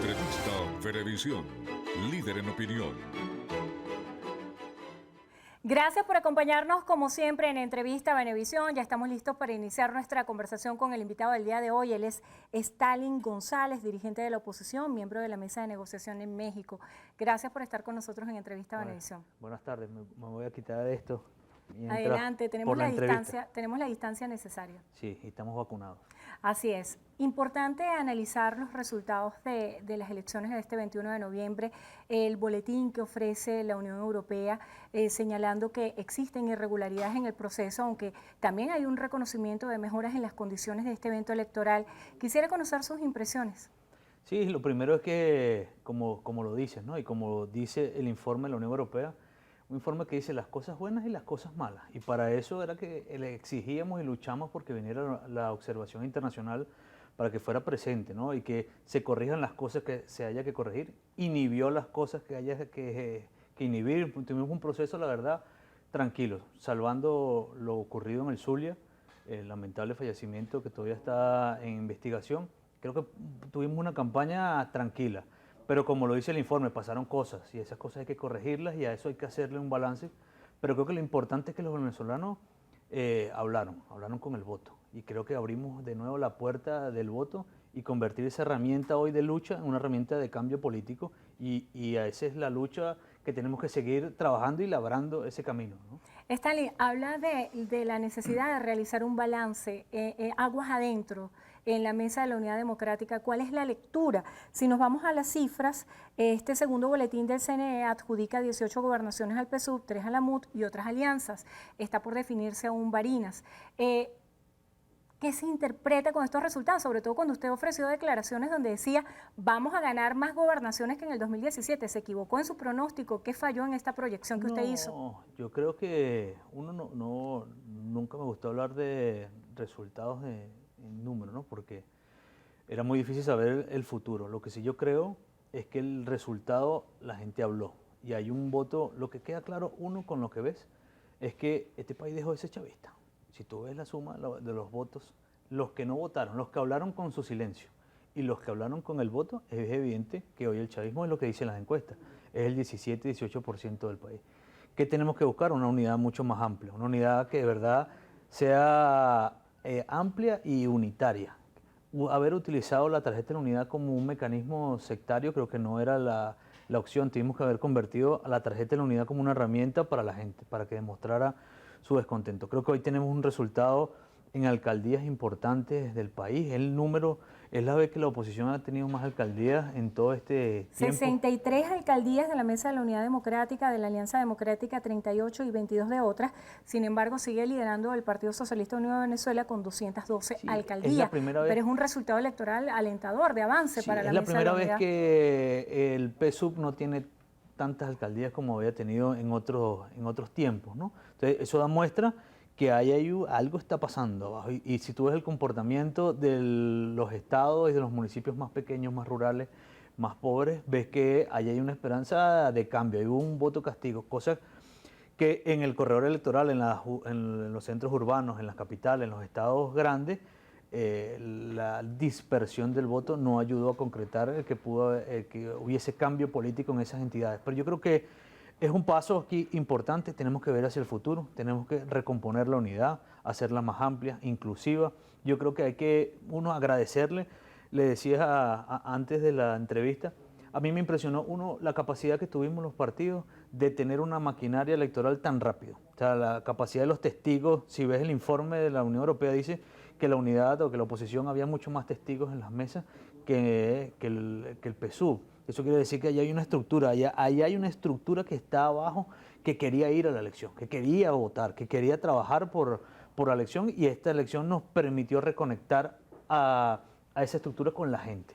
Entrevista Venevisión, líder en opinión. Gracias por acompañarnos como siempre en Entrevista Venevisión. Ya estamos listos para iniciar nuestra conversación con el invitado del día de hoy. Él es Stalin González, dirigente de la oposición, miembro de la mesa de negociación en México. Gracias por estar con nosotros en Entrevista Venevisión. Buenas tardes, me voy a quitar de esto. Adelante, tenemos la distancia necesaria. Sí, estamos vacunados. Así es. Importante analizar los resultados de las elecciones de este 21 de noviembre, el boletín que ofrece la Unión Europea señalando que existen irregularidades en el proceso, aunque también hay un reconocimiento de mejoras en las condiciones de este evento electoral. Quisiera conocer sus impresiones. Sí, lo primero es que, como lo dices, ¿no? Y como dice el informe de la Unión Europea, un informe que dice las cosas buenas y las cosas malas. Y para eso era que le exigíamos y luchamos porque viniera la observación internacional para que fuera presente, ¿no? Y que se corrijan las cosas que se haya que corregir, inhibió las cosas que haya que inhibir. Tuvimos un proceso, la verdad, tranquilo, salvando lo ocurrido en el Zulia, el lamentable fallecimiento que todavía está en investigación. Creo que tuvimos una campaña tranquila. Pero como lo dice el informe, pasaron cosas y esas cosas hay que corregirlas y a eso hay que hacerle un balance. Pero creo que lo importante es que los venezolanos hablaron con el voto. Y creo que abrimos de nuevo la puerta del voto y convertir esa herramienta hoy de lucha en una herramienta de cambio político. Y esa es la lucha que tenemos que seguir trabajando y labrando ese camino, ¿no? Stanley, habla de la necesidad de realizar un balance aguas adentro en la mesa de la Unidad Democrática. ¿Cuál es la lectura? Si nos vamos a las cifras, este segundo boletín del CNE adjudica 18 gobernaciones al PSUV, 3 a la MUT y otras alianzas. Está por definirse aún Barinas. ¿Qué se interpreta con estos resultados? Sobre todo cuando usted ofreció declaraciones donde decía vamos a ganar más gobernaciones que en el 2017. ¿Se equivocó en su pronóstico? ¿Qué falló en esta proyección que usted hizo? No, yo creo que nunca me gustó hablar de resultados en números, ¿no? Porque era muy difícil saber el futuro. Lo que sí yo creo es que el resultado la gente habló y hay un voto. Lo que queda claro, uno, con lo que ves, es que este país dejó de ser chavista. Si tú ves la suma de los votos, los que no votaron, los que hablaron con su silencio y los que hablaron con el voto, es evidente que hoy el chavismo es lo que dicen las encuestas, es el 17-18% del país. ¿Qué tenemos que buscar? Una unidad mucho más amplia, una unidad que de verdad sea amplia y unitaria. Haber utilizado la tarjeta de la unidad como un mecanismo sectario creo que no era la opción. Tuvimos que haber convertido a la tarjeta de la unidad como una herramienta para la gente, para que demostrara su descontento. Creo que hoy tenemos un resultado en alcaldías importantes del país. El número es la vez que la oposición ha tenido más alcaldías en todo este tiempo. 63 alcaldías de la Mesa de la Unidad Democrática, de la Alianza Democrática, 38 y 22 de otras. Sin embargo, sigue liderando el Partido Socialista Unido de Venezuela con 212 alcaldías. Pero es un resultado electoral alentador, de avance para la Mesa de la Unidad. Es la primera vez que el PSUV no tiene tantas alcaldías como había tenido en otros tiempos, ¿no? Entonces, eso da muestra que algo está pasando abajo. Y si tú ves el comportamiento de los estados y de los municipios más pequeños, más rurales, más pobres, ves que ahí hay una esperanza de cambio, hay un voto castigo, cosas que en el corredor electoral, en los centros urbanos, en las capitales, en los estados grandes, la dispersión del voto no ayudó a concretar que hubiese cambio político en esas entidades. Pero yo creo que es un paso aquí importante, tenemos que ver hacia el futuro, tenemos que recomponer la unidad, hacerla más amplia, inclusiva. Yo creo que hay que, agradecerle, le decía antes de la entrevista, a mí me impresionó, la capacidad que tuvimos los partidos de tener una maquinaria electoral tan rápido. O sea, la capacidad de los testigos, si ves el informe de la Unión Europea, dice que la unidad o que la oposición había mucho más testigos en las mesas que el PSUV. Eso quiere decir que ahí hay una estructura, ahí hay una estructura que está abajo, que quería ir a la elección, que quería votar, que quería trabajar por la elección, y esta elección nos permitió reconectar a esa estructura con la gente.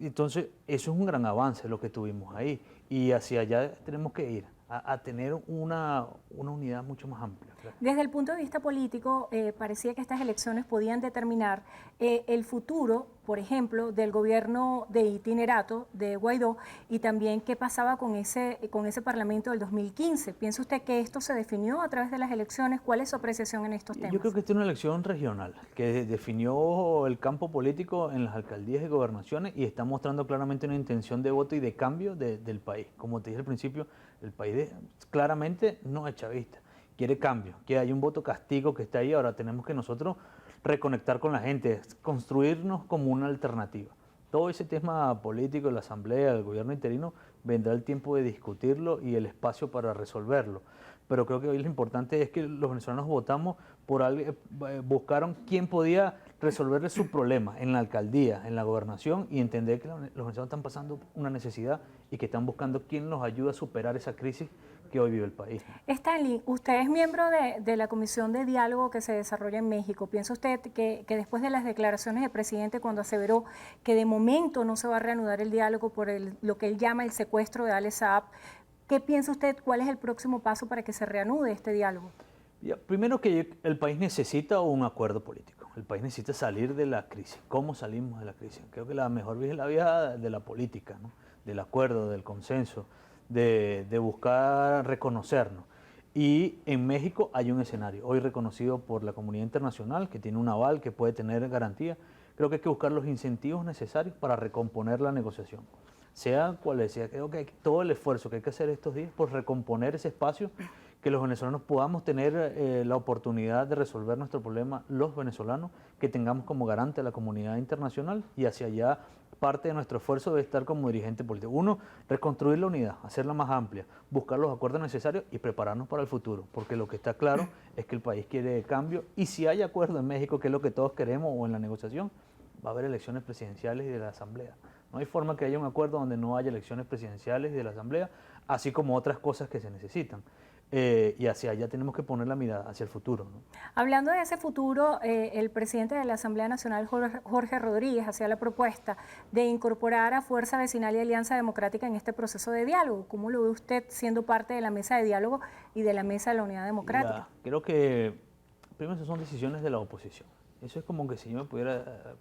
Entonces, eso es un gran avance lo que tuvimos ahí, y hacia allá tenemos que ir, a tener una unidad mucho más amplia. Desde el punto de vista político, parecía que estas elecciones podían determinar el futuro, por ejemplo, del gobierno de itinerato de Guaidó y también qué pasaba con ese Parlamento del 2015. ¿Piensa usted que esto se definió a través de las elecciones? ¿Cuál es su apreciación en estos temas? Yo creo que esta es una elección regional que definió el campo político en las alcaldías y gobernaciones y está mostrando claramente una intención de voto y de cambio del país. Como te dije al principio, el país claramente no es chavista, quiere cambio, que hay un voto castigo que está ahí. Ahora tenemos que nosotros reconectar con la gente, construirnos como una alternativa. Todo ese tema político, la asamblea, el gobierno interino, vendrá el tiempo de discutirlo y el espacio para resolverlo. Pero creo que hoy lo importante es que los venezolanos votamos por alguien, buscaron quién podía resolverle su problema en la alcaldía, en la gobernación, y entender que los venezolanos están pasando una necesidad y que están buscando quién los ayuda a superar esa crisis que hoy vive el país. Stanley, usted es miembro de la Comisión de Diálogo que se desarrolla en México. ¿Piensa usted que después de las declaraciones del presidente cuando aseveró que de momento no se va a reanudar el diálogo por lo que él llama el secuestro de Ale Saab, qué piensa usted, cuál es el próximo paso para que se reanude este diálogo? Primero que el país necesita un acuerdo político, el país necesita salir de la crisis. ¿Cómo salimos de la crisis? Creo que la mejor vía es la vía de la política, ¿no? Del acuerdo, del consenso, de buscar reconocernos. Y en México hay un escenario, hoy reconocido por la comunidad internacional, que tiene un aval, que puede tener garantía. Creo que hay que buscar los incentivos necesarios para recomponer la negociación. Sea cual sea, creo que todo el esfuerzo que hay que hacer estos días por recomponer ese espacio, que los venezolanos podamos tener la oportunidad de resolver nuestro problema, los venezolanos, que tengamos como garante a la comunidad internacional, y hacia allá parte de nuestro esfuerzo debe estar como dirigente político. Uno, reconstruir la unidad, hacerla más amplia, buscar los acuerdos necesarios y prepararnos para el futuro, porque lo que está claro es que el país quiere cambio, y si hay acuerdo en México, que es lo que todos queremos, o en la negociación, va a haber elecciones presidenciales y de la Asamblea. No hay forma que haya un acuerdo donde no haya elecciones presidenciales y de la Asamblea, así como otras cosas que se necesitan. Y hacia allá tenemos que poner la mirada, hacia el futuro, ¿no? Hablando de ese futuro, el presidente de la Asamblea Nacional, Jorge Rodríguez, hacía la propuesta de incorporar a Fuerza Vecinal y Alianza Democrática en este proceso de diálogo. ¿Cómo lo ve usted siendo parte de la mesa de diálogo y de la mesa de la Unidad Democrática? Creo que, primero, esas son decisiones de la oposición. Eso es como que si yo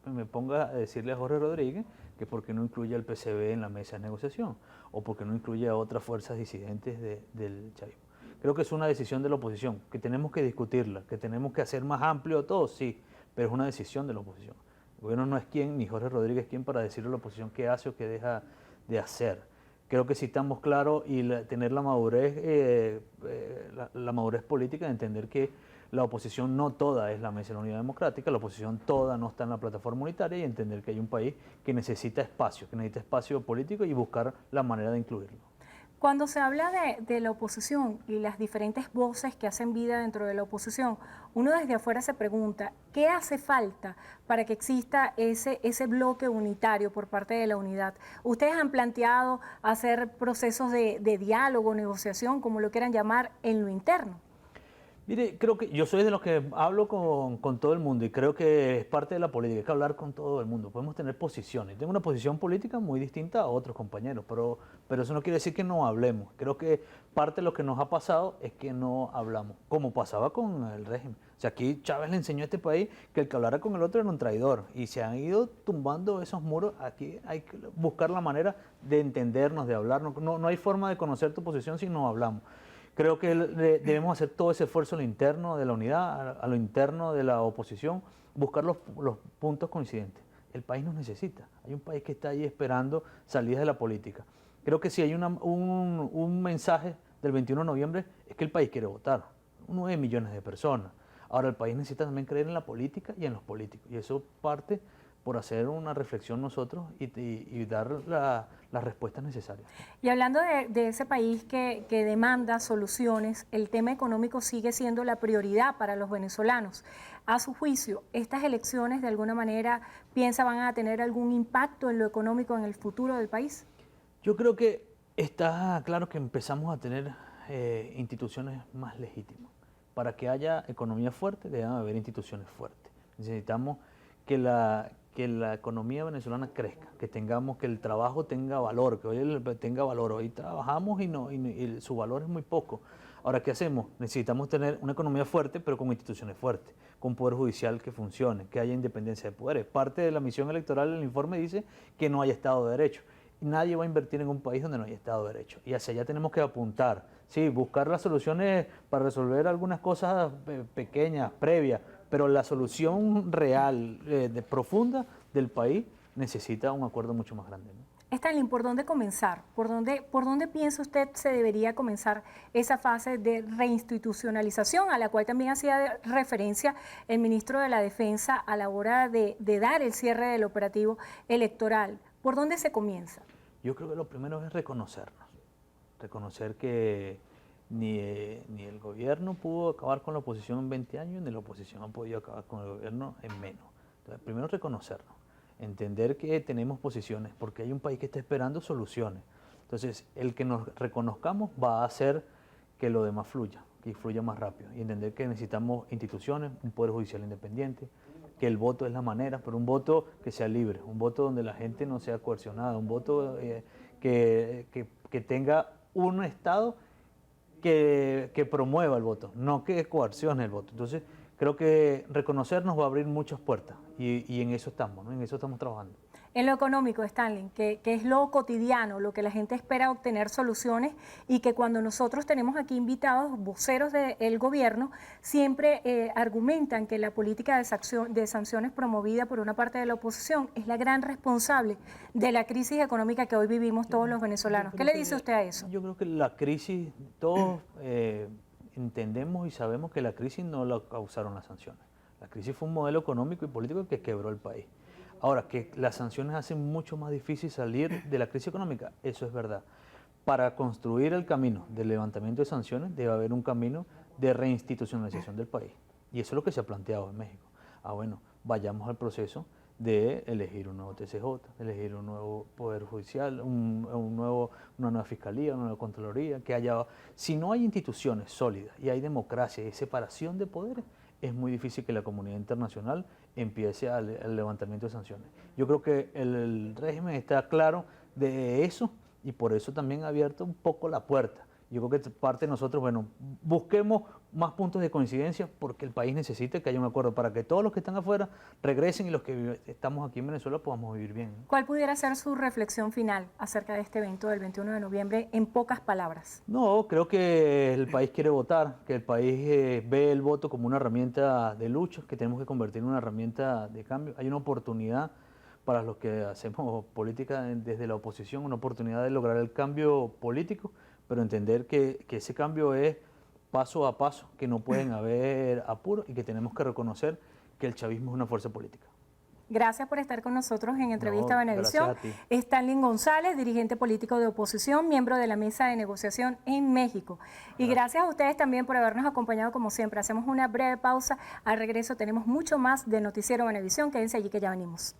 me ponga a decirle a Jorge Rodríguez que por qué no incluye al PCB en la mesa de negociación, o por qué no incluye a otras fuerzas disidentes del chavismo. Creo que es una decisión de la oposición, que tenemos que discutirla, que tenemos que hacer más amplio todo, sí, pero es una decisión de la oposición. El gobierno no es quien, ni Jorge Rodríguez es quien para decirle a la oposición qué hace o qué deja de hacer. Creo que sí estamos claros y tener la madurez, la madurez política de entender que la oposición no toda es la mesa de la Unidad Democrática, la oposición toda no está en la plataforma unitaria, y entender que hay un país que necesita espacio político y buscar la manera de incluirlo. Cuando se habla de la oposición y las diferentes voces que hacen vida dentro de la oposición, uno desde afuera se pregunta, ¿qué hace falta para que exista ese bloque unitario por parte de la unidad? Ustedes han planteado hacer procesos de diálogo, negociación, como lo quieran llamar, en lo interno. Mire, creo que yo soy de los que hablo con todo el mundo, y creo que es parte de la política, hay que hablar con todo el mundo. Podemos tener posiciones. Tengo una posición política muy distinta a otros compañeros, pero eso no quiere decir que no hablemos. Creo que parte de lo que nos ha pasado es que no hablamos, como pasaba con el régimen. O sea, aquí Chávez le enseñó a este país que el que hablara con el otro era un traidor, y se han ido tumbando esos muros. Aquí hay que buscar la manera de entendernos, de hablarnos. No hay forma de conocer tu posición si no hablamos. Creo que debemos hacer todo ese esfuerzo a lo interno de la unidad, a lo interno de la oposición, buscar los puntos coincidentes. El país nos necesita. Hay un país que está ahí esperando salidas de la política. Creo que si hay un mensaje del 21 de noviembre es que el país quiere votar. 9 millones de personas. Ahora el país necesita también creer en la política y en los políticos. Y eso parte por hacer una reflexión nosotros y dar las respuestas necesarias. Y hablando de ese país que demanda soluciones, el tema económico sigue siendo la prioridad para los venezolanos. A su juicio, ¿estas elecciones de alguna manera van a tener algún impacto en lo económico en el futuro del país? Yo creo que está claro que empezamos a tener instituciones más legítimas. Para que haya economía fuerte, deben haber instituciones fuertes. Necesitamos que la economía venezolana crezca, que el trabajo tenga valor, que hoy tenga valor. Hoy trabajamos y su valor es muy poco. Ahora, ¿qué hacemos? Necesitamos tener una economía fuerte, pero con instituciones fuertes, con poder judicial que funcione, que haya independencia de poderes. Parte de la misión electoral del informe dice que no haya Estado de Derecho. Y nadie va a invertir en un país donde no haya Estado de Derecho. Y hacia allá tenemos que apuntar. Sí, buscar las soluciones para resolver algunas cosas pequeñas, previas, pero la solución real, profunda del país necesita un acuerdo mucho más grande, ¿no? Stanley, ¿por dónde comenzar? ¿Por dónde piensa usted se debería comenzar esa fase de reinstitucionalización a la cual también hacía referencia el ministro de la Defensa a la hora de dar el cierre del operativo electoral? ¿Por dónde se comienza? Yo creo que lo primero es reconocernos, reconocer que ni el gobierno pudo acabar con la oposición en 20 años, ni la oposición ha podido acabar con el gobierno en menos. Entonces, primero reconocernos, entender que tenemos posiciones, porque hay un país que está esperando soluciones. Entonces, el que nos reconozcamos va a hacer que lo demás fluya, que fluya más rápido, y entender que necesitamos instituciones, un poder judicial independiente, que el voto es la manera, pero un voto que sea libre, un voto donde la gente no sea coercionada, un voto que tenga un Estado que promueva el voto, no que coercione el voto. Entonces, creo que reconocernos va a abrir muchas puertas y en eso estamos, ¿no? En eso estamos trabajando. En lo económico, Stanley, que es lo cotidiano, lo que la gente espera obtener soluciones y que cuando nosotros tenemos aquí invitados voceros del gobierno, siempre argumentan que la política de sanciones promovida por una parte de la oposición es la gran responsable de la crisis económica que hoy vivimos todos los venezolanos. ¿Qué le dice usted a eso? Yo creo que la crisis, todos entendemos y sabemos que la crisis no la causaron las sanciones. La crisis fue un modelo económico y político que quebró el país. Ahora, que las sanciones hacen mucho más difícil salir de la crisis económica, eso es verdad. Para construir el camino del levantamiento de sanciones debe haber un camino de reinstitucionalización del país. Y eso es lo que se ha planteado en México. Bueno, vayamos al proceso de elegir un nuevo TCJ, elegir un nuevo Poder Judicial, una nueva Fiscalía, una nueva Contraloría, que haya... Si no hay instituciones sólidas y hay democracia y separación de poderes, es muy difícil que la comunidad internacional empiece al levantamiento de sanciones. Yo creo que el régimen está claro de eso y por eso también ha abierto un poco la puerta. Yo creo que parte de nosotros, bueno, busquemos más puntos de coincidencia porque el país necesita que haya un acuerdo para que todos los que están afuera regresen y los que estamos aquí en Venezuela podamos vivir bien, ¿no? ¿Cuál pudiera ser su reflexión final acerca de este evento del 21 de noviembre en pocas palabras? No, creo que el país quiere votar, que el país ve el voto como una herramienta de lucha, que tenemos que convertir en una herramienta de cambio. Hay una oportunidad para los que hacemos política desde la oposición, una oportunidad de lograr el cambio político, pero entender que ese cambio es paso a paso, que no pueden haber apuros y que tenemos que reconocer que el chavismo es una fuerza política. Gracias por estar con nosotros en Entrevista a Venevisión. Gracias a ti. Stanley González, dirigente político de oposición, miembro de la mesa de negociación en México. Y gracias a ustedes también por habernos acompañado como siempre. Hacemos una breve pausa. Al regreso tenemos mucho más de Noticiero Venevisión. Quédense allí que ya venimos.